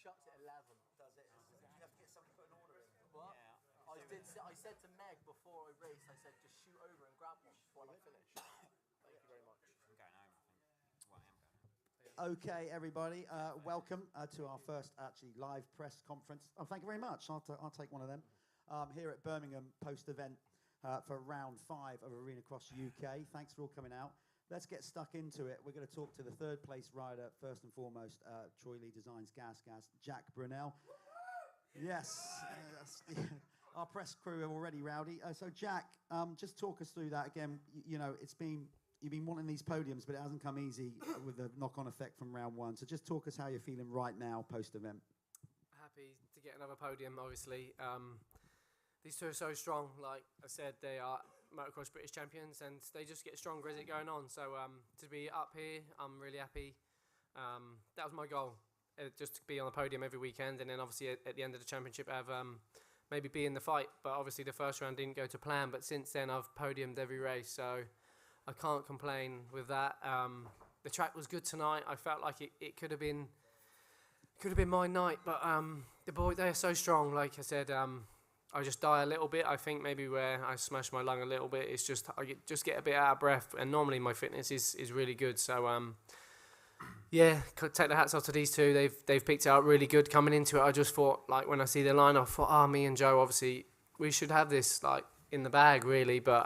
shuts at 11. Does it? Do you have to get somebody to put an order in? What? Yeah. I said to Meg before I raced, I said, just shoot over and grab one while I finish. Thank you very much. I'm going home, I think. Well, I am going home. Okay, everybody, welcome to our first actually live press conference. Oh, thank you very much. I'll take one of them. Here at Birmingham post-event for round 5 of Arenacross UK. Thanks for all coming out. Let's get stuck into it. We're going to talk to the third place rider, first and foremost, Troy Lee Designs Gas, Jack Brunel. Yes, our press crew are already rowdy. So Jack, just talk us through that again. You know, you've been wanting these podiums, but it hasn't come easy with the knock-on effect from round 1. So just talk us how you're feeling right now post-event. Happy to get another podium, obviously. These two are so strong. Like I said, they are motocross British champions, and they just get stronger as it going on. So to be up here, I'm really happy. That was my goal, just to be on the podium every weekend, and then obviously at the end of the championship have maybe be in the fight. But obviously the first round didn't go to plan, but since then I've podiumed every race, so I can't complain with that. The track was good tonight. I felt like it could have been my night, but the boys, they are so strong. Like I said, I just die a little bit. I think maybe where I smash my lung a little bit, it's just I just get a bit out of breath, and normally my fitness is really good. So yeah, could take the hats off to these two. They've picked it up really good coming into it. I just thought, like, when I see the line, I thought, me and Joe, obviously we should have this like in the bag really, but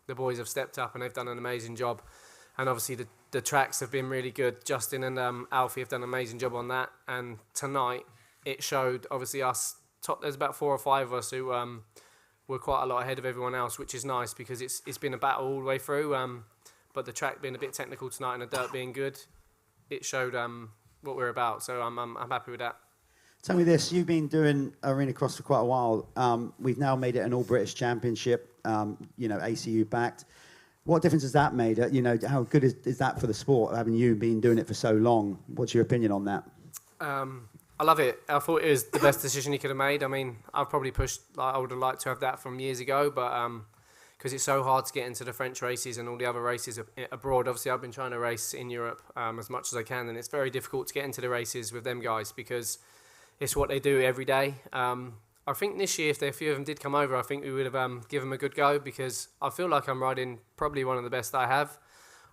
the boys have stepped up and they've done an amazing job. And obviously the tracks have been really good. Justin and Alfie have done an amazing job on that. And tonight it showed, obviously us top. There's about 4 or 5 of us who were quite a lot ahead of everyone else, which is nice because it's been a battle all the way through. But the track being a bit technical tonight and the dirt being good, it showed what we're about. So I'm happy with that. Tell me this, you've been doing Arenacross for quite a while. We've now made it an all-British championship, ACU backed. What difference has that made? How good is that for the sport, having you been doing it for so long? What's your opinion on that? I love it. I thought it was the best decision he could have made. I mean, I've probably pushed, I would have liked to have that from years ago, but because it's so hard to get into the French races and all the other races abroad. Obviously, I've been trying to race in Europe as much as I can, and it's very difficult to get into the races with them guys because it's what they do every day. I think this year, if a few of them did come over, I think we would have given them a good go because I feel like I'm riding probably one of the best I have.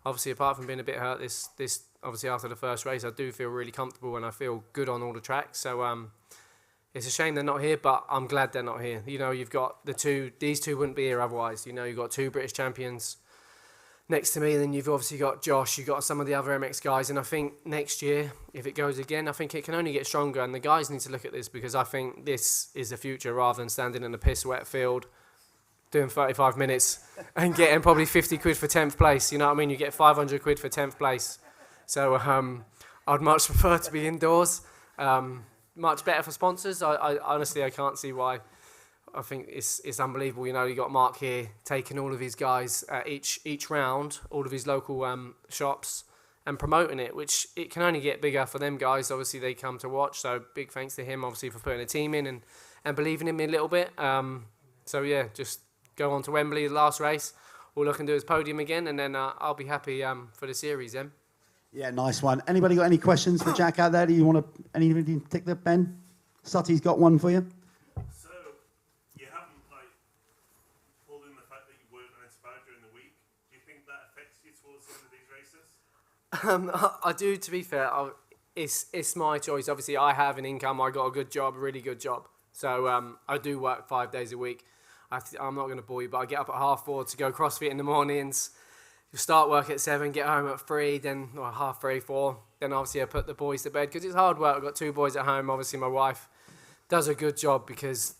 Obviously, apart from being a bit hurt this obviously after the first race, I do feel really comfortable and I feel good on all the tracks. So it's a shame they're not here, but I'm glad they're not here. You've got these two wouldn't be here otherwise. You've got 2 British champions next to me, and then you've obviously got Josh, you've got some of the other MX guys, and I think next year, if it goes again, I think it can only get stronger, and the guys need to look at this because I think this is the future rather than standing in a piss-wet field doing 35 minutes and getting probably 50 quid for 10th place, you know what I mean? You get 500 quid for 10th place. So I'd much prefer to be indoors. Much better for sponsors. I honestly, I can't see why. I think it's unbelievable. You got Mark here taking all of his guys each round, all of his local shops, and promoting it, which it can only get bigger for them guys. Obviously, they come to watch. So big thanks to him, obviously, for putting a team in and believing in me a little bit. So yeah, just go on to Wembley, the last race. All I can do is podium again, and then I'll be happy for the series then. Yeah, nice one. Anybody got any questions for Jack out there? Do you want to, anybody in particular, Ben? Sutty's got one for you. So, you haven't, pulled in the fact that you weren't inspired during the week. Do you think that affects you towards the end of these races? I do, to be fair. It's my choice. Obviously, I have an income. I got a good job, a really good job. So I do work 5 days a week. I'm not going to bore you, but I get up at 4:30 to go CrossFit in the mornings. You start work at 7, get home at 3, then 3:30, 4. Then obviously I put the boys to bed because it's hard work. I've got 2 boys at home. Obviously my wife does a good job because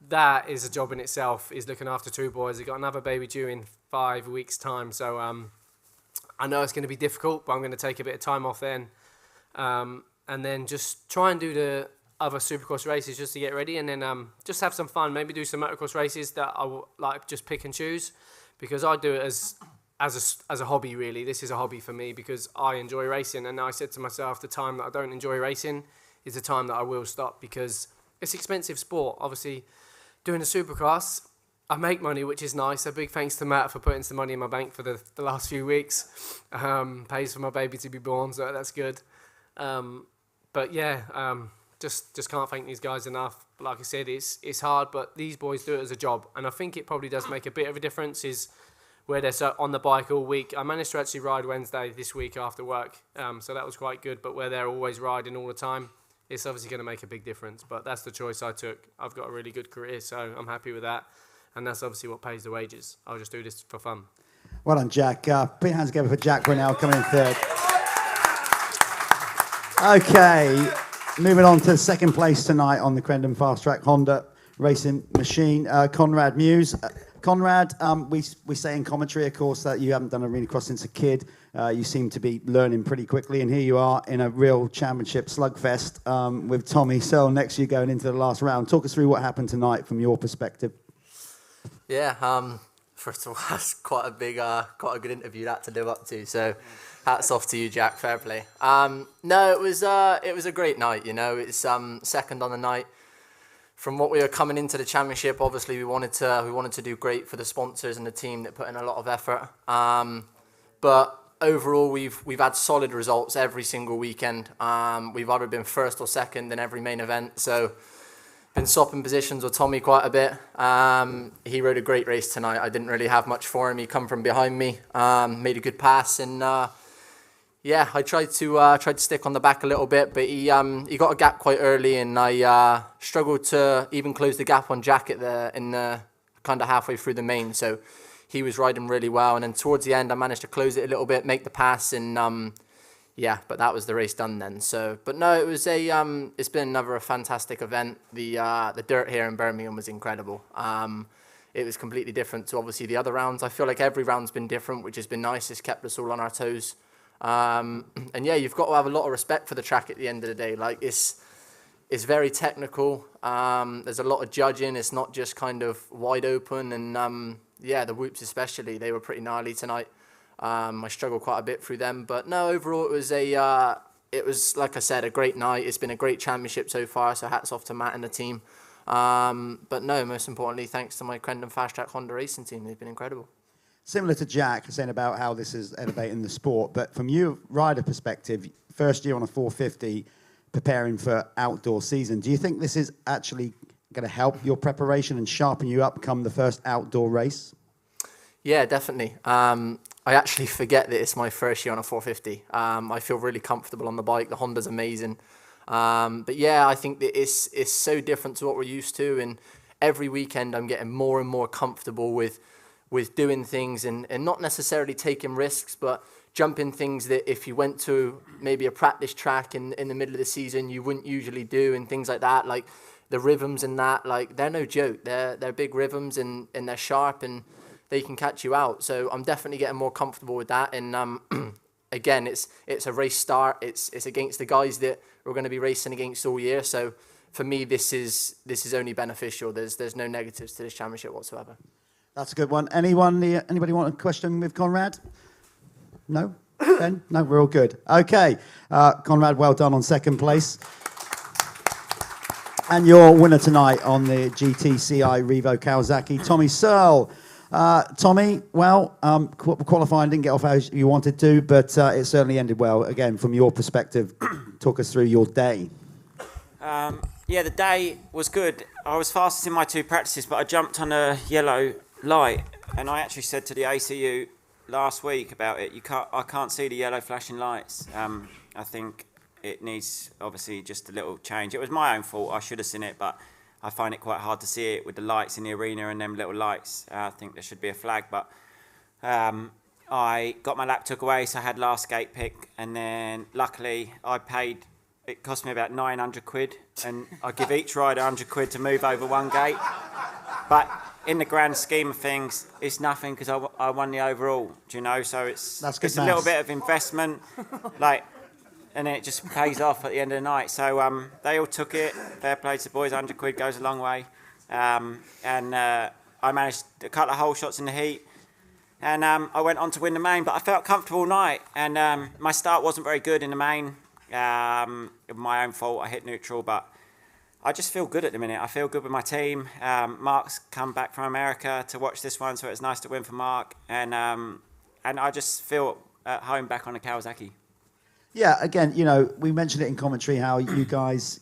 that is a job in itself, is looking after 2 boys. I've got another baby due in 5 weeks' time. So I know it's going to be difficult, but I'm going to take a bit of time off then. And then just try and do the other Supercross races just to get ready, and then just have some fun. Maybe do some motocross races that I will just pick and choose, because I do it as a hobby really. This is a hobby for me because I enjoy racing, and I said to myself, the time that I don't enjoy racing is the time that I will stop, because it's expensive sport. Obviously, doing a Supercross, I make money, which is nice. A big thanks to Matt for putting some money in my bank for the last few weeks. Pays for my baby to be born, so that's good. But yeah, just can't thank these guys enough. But like I said, it's hard, but these boys do it as a job, and I think it probably does make a bit of a difference. Is where they're so on the bike all week. I managed to actually ride Wednesday this week after work, so that was quite good. But where they're always riding all the time, it's obviously going to make a big difference. But that's the choice I took. I've got a really good career, so I'm happy with that. And that's obviously what pays the wages. I'll just do this for fun. Well done, Jack. Put your hands together for Jack Brunel coming in third. Okay, moving on to second place tonight on the Crendon Fast Track Honda Racing Machine, Conrad Muse. Conrad, we say in commentary, of course, that you haven't done arena cross since a kid. You seem to be learning pretty quickly, and here you are in a real championship slugfest with Tommy Searle next to you going into the last round. Talk us through what happened tonight from your perspective. Yeah, first of all, that's quite a good interview that to live up to. So, hats off to you, Jack. Fair play. No, it was a great night. You know, it's second on the night. From what we were coming into the championship, obviously we wanted to do great for the sponsors and the team that put in a lot of effort. But overall, we've had solid results every single weekend. We've either been first or second in every main event. So, been swapping positions with Tommy quite a bit. He rode a great race tonight. I didn't really have much for him. He come from behind me, made a good pass, and yeah, I tried to stick on the back a little bit, but he got a gap quite early, and I struggled to even close the gap on Jack in the kind of halfway through the main. So he was riding really well, and then towards the end, I managed to close it a little bit, make the pass, and yeah, but that was the race done then. So, but no, it was it's been another fantastic event. The dirt here in Birmingham was incredible. It was completely different to obviously the other rounds. I feel like every round's been different, which has been nice. It's kept us all on our toes. And yeah, you've got to have a lot of respect for the track at the end of the day. Like it's very technical. There's a lot of judging. It's not just kind of wide open. And yeah, the whoops especially, they were pretty gnarly tonight. I struggled quite a bit through them, but no, overall it was like I said, a great night. It's been a great championship so far. So hats off to Matt and the team. But no, most importantly, thanks to my Crendon Fast Track Honda Racing team. They've been incredible. Similar to Jack saying about how this is elevating the sport, but from your rider perspective, first year on a 450, preparing for outdoor season, do you think this is actually going to help your preparation and sharpen you up come the first outdoor race? Yeah, definitely. I actually forget that it's my first year on a 450. I feel really comfortable on the bike. The Honda's amazing. But yeah, I think that it's so different to what we're used to, and every weekend I'm getting more and more comfortable with doing things and not necessarily taking risks, but jumping things that if you went to maybe a practice track in the middle of the season, you wouldn't usually do, and things like that. Like the rhythms and that, like they're no joke. They're big rhythms and they're sharp and they can catch you out. So I'm definitely getting more comfortable with that. And again, it's a race start. It's against the guys that we're going to be racing against all year. So for me, this is only beneficial. There's no negatives to this championship whatsoever. That's a good one. Anybody want a question with Conrad? No? Ben? No, we're all good. Okay. Conrad, well done on second place. And your winner tonight on the GTCI Revo Kawasaki, Tommy Searle. Tommy, well, qualifying didn't get off as you wanted to, but it certainly ended well. Again, from your perspective, talk us through your day. Yeah, the day was good. I was fastest in my two practices, but I jumped on a yellow light, and I actually said to the ACU last week about it, I can't see the yellow flashing lights. I think it needs obviously just a little change. It was my own fault. I should have seen it, but I find it quite hard to see it with the lights in the arena and them little lights. I think there should be a flag, but I got my lap took away, so I had last gate pick, and then luckily it cost me about 900 quid, and I give each rider 100 quid to move over one gate. But in the grand scheme of things, it's nothing because I won the overall, do you know? So it's a little bit of investment, and it just pays off at the end of the night. So they all took it. Fair play to the boys. 100 quid goes a long way. And I managed a couple of hole shots in the heat. And I went on to win the main, but I felt comfortable all night. And my start wasn't very good in the main. My own fault. I hit neutral, but I just feel good at the minute. I feel good with my team. Mark's come back from America to watch this one, so it's nice to win for Mark. And I just feel at home back on a Kawasaki. Yeah, again, we mentioned it in commentary how you guys,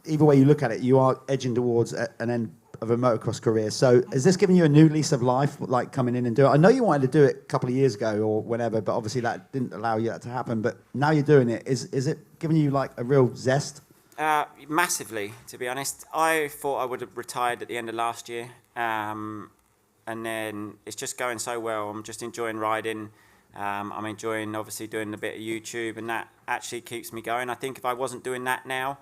either way you look at it, you are edging towards an end of a motocross career. So is this giving you a new lease of life, like coming in and do it? I know you wanted to do it a couple of years ago or whenever, but obviously that didn't allow you that to happen. But now you're doing it. Is it giving you like a real zest? Massively, to be honest. I thought I would have retired at the end of last year. And then it's just going so well. I'm just enjoying riding. I'm enjoying, obviously, doing a bit of YouTube, and that actually keeps me going. I think if I wasn't doing that now,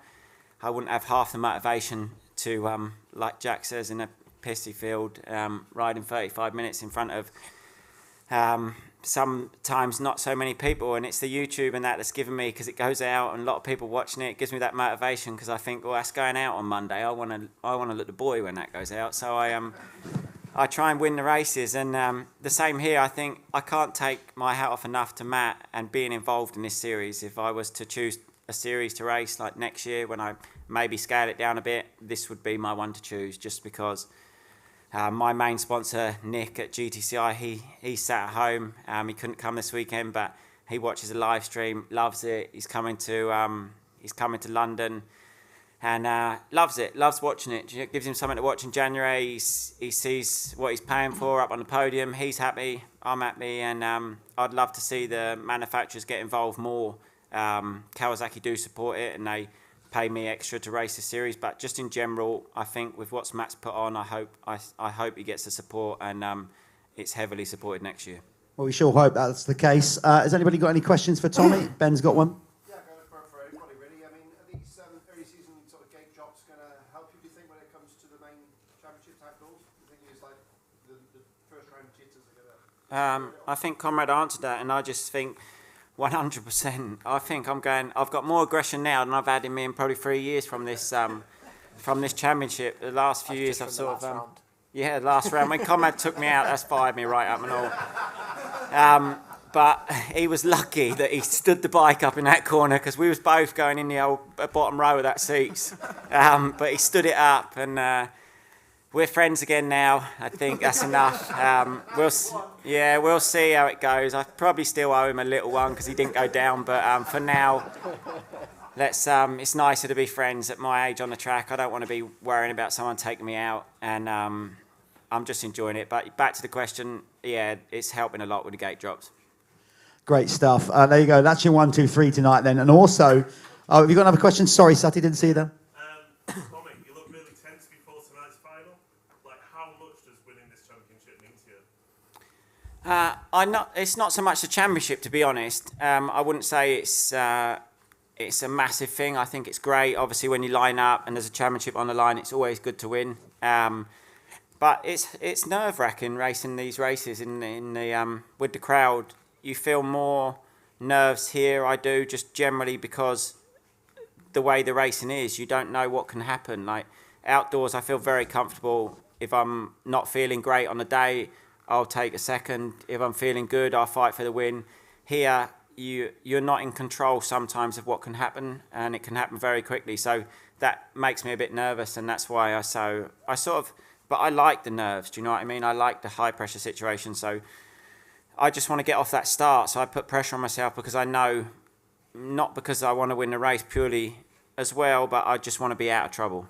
I wouldn't have half the motivation to, like Jack says, in a pissy field, riding 35 minutes in front of sometimes not so many people. And it's the YouTube and that's given me, because it goes out and a lot of people watching it, gives me that motivation, because I think, well, that's going out on Monday. I want to look the boy when that goes out. So I try and win the races, and the same here. I think I can't take my hat off enough to Matt and being involved in this series. If I was to choose a series to race like next year, when I maybe scale it down a bit, this would be my one to choose, just because my main sponsor, Nick at GTCI, he sat at home. He couldn't come this weekend, but he watches a live stream, loves it. He's coming to London. And loves it, loves watching it. It gives him something to watch in January. He sees what he's paying for up on the podium. He's happy, I'm happy, and I'd love to see the manufacturers get involved more. Kawasaki do support it, and they pay me extra to race the series. But just in general, I think with what Matt's put on, I hope he gets the support, and it's heavily supported next year. Well, we sure hope that's the case. Has anybody got any questions for Tommy? Ben's got one. For everybody, really. I mean, are these early season sort of gate drops going to help you, do you think, when it comes to the main championship type goals? Do you think it's like the first round jitters are going to... I think Conrad answered that, and I just think 100%. I think I've got more aggression now than I've had in me in probably 3 years from this championship. The last few years I've sort of... the last round. When Conrad took me out, that's fired me right up and all. But he was lucky that he stood the bike up in that corner, because we was both going in the old bottom row of that seats. But he stood it up, and we're friends again now. I think that's enough. We'll see how it goes. I probably still owe him a little one because he didn't go down. But for now, let's. It's nicer to be friends at my age on the track. I don't want to be worrying about someone taking me out, and I'm just enjoying it. But back to the question, it's helping a lot with the gate drops. Great stuff. There you go. That's your 1, 2, 3 tonight then. And also, have you got another question? Sorry, Sati, didn't see them. Tommy, you look really tense before tonight's final. Like, how much does winning this championship mean to you? It's not so much the championship, to be honest. I wouldn't say it's a massive thing. I think it's great. Obviously, when you line up and there's a championship on the line, it's always good to win. But it's nerve-wracking racing these races in the with the crowd. You feel more nerves here, I do, just generally because the way the racing is, you don't know what can happen. Like outdoors, I feel very comfortable. If I'm not feeling great on the day, I'll take a second. If I'm feeling good, I'll fight for the win. Here, you're not in control sometimes of what can happen, and it can happen very quickly. So that makes me a bit nervous, and that's why but I like the nerves, do you know what I mean? I like the high pressure situation, so I just want to get off that start, so I put pressure on myself because I know, not because I want to win the race purely as well, but I just want to be out of trouble.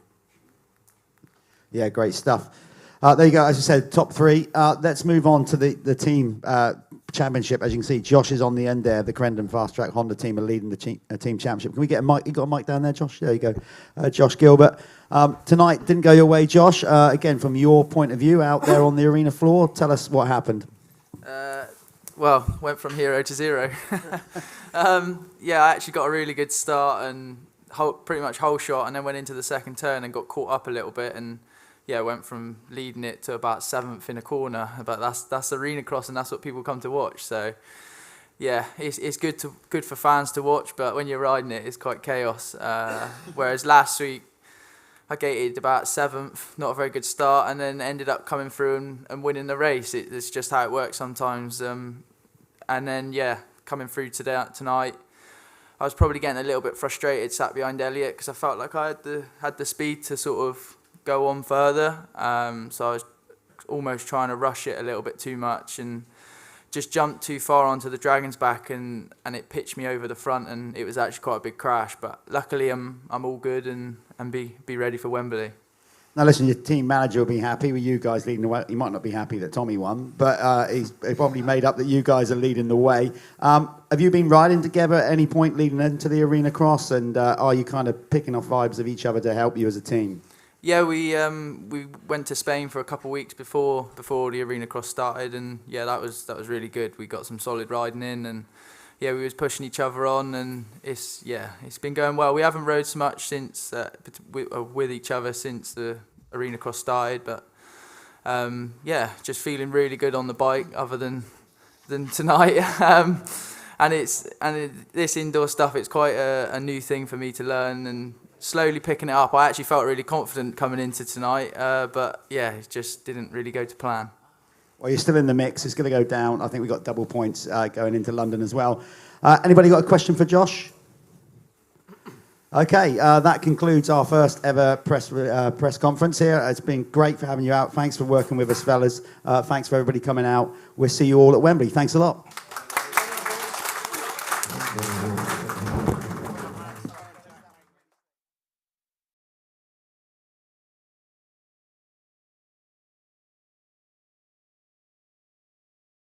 Yeah, great stuff. There you go. As you said, top 3. Let's move on to the team championship. As you can see, Josh is on the end there. The Crendon Fast Track Honda team are leading the team championship. Can we get a mic? You got a mic down there, Josh? There you go. Josh Gilbert. Tonight didn't go your way, Josh. Again, from your point of view out there on the arena floor, tell us what happened. Well, went from hero to zero. I actually got a really good start and pretty much whole shot, and then went into the second turn and got caught up a little bit, and went from leading it to about 7th in a corner. But that's Arenacross, and that's what people come to watch. So it's good for fans to watch, but when you're riding it, it's quite chaos. Whereas last week, I gated about 7th, not a very good start, and then ended up coming through and winning the race. It's just how it works sometimes. And then, coming through tonight, I was probably getting a little bit frustrated sat behind Elliot, because I felt like I had the speed to sort of go on further. So I was almost trying to rush it a little bit too much and just jumped too far onto the dragon's back and it pitched me over the front, and it was actually quite a big crash. But luckily I'm all good and be ready for Wembley. Now listen, your team manager will be happy with you guys leading the way. He might not be happy that Tommy won, but he's probably made up that you guys are leading the way. Have you been riding together at any point leading into the Arenacross, and are you kind of picking off vibes of each other to help you as a team? Yeah, we went to Spain for a couple of weeks before the Arenacross started, and yeah, that was really good. We got some solid riding in, and yeah, we was pushing each other on, and it's been going well. We haven't rode so much since with each other since the Arenacross started, but yeah, just feeling really good on the bike, other than tonight. And this indoor stuff, it's quite a new thing for me to learn, and slowly picking it up. I actually felt really confident coming into tonight, but yeah, it just didn't really go to plan. Well, you're still in the mix. It's going to go down. I think we got double points going into London as well. Anybody got a question for Josh? Okay, that concludes our first ever press conference here. It's been great for having you out. Thanks for working with us, fellas. Thanks for everybody coming out. We'll see you all at Wembley. Thanks a lot.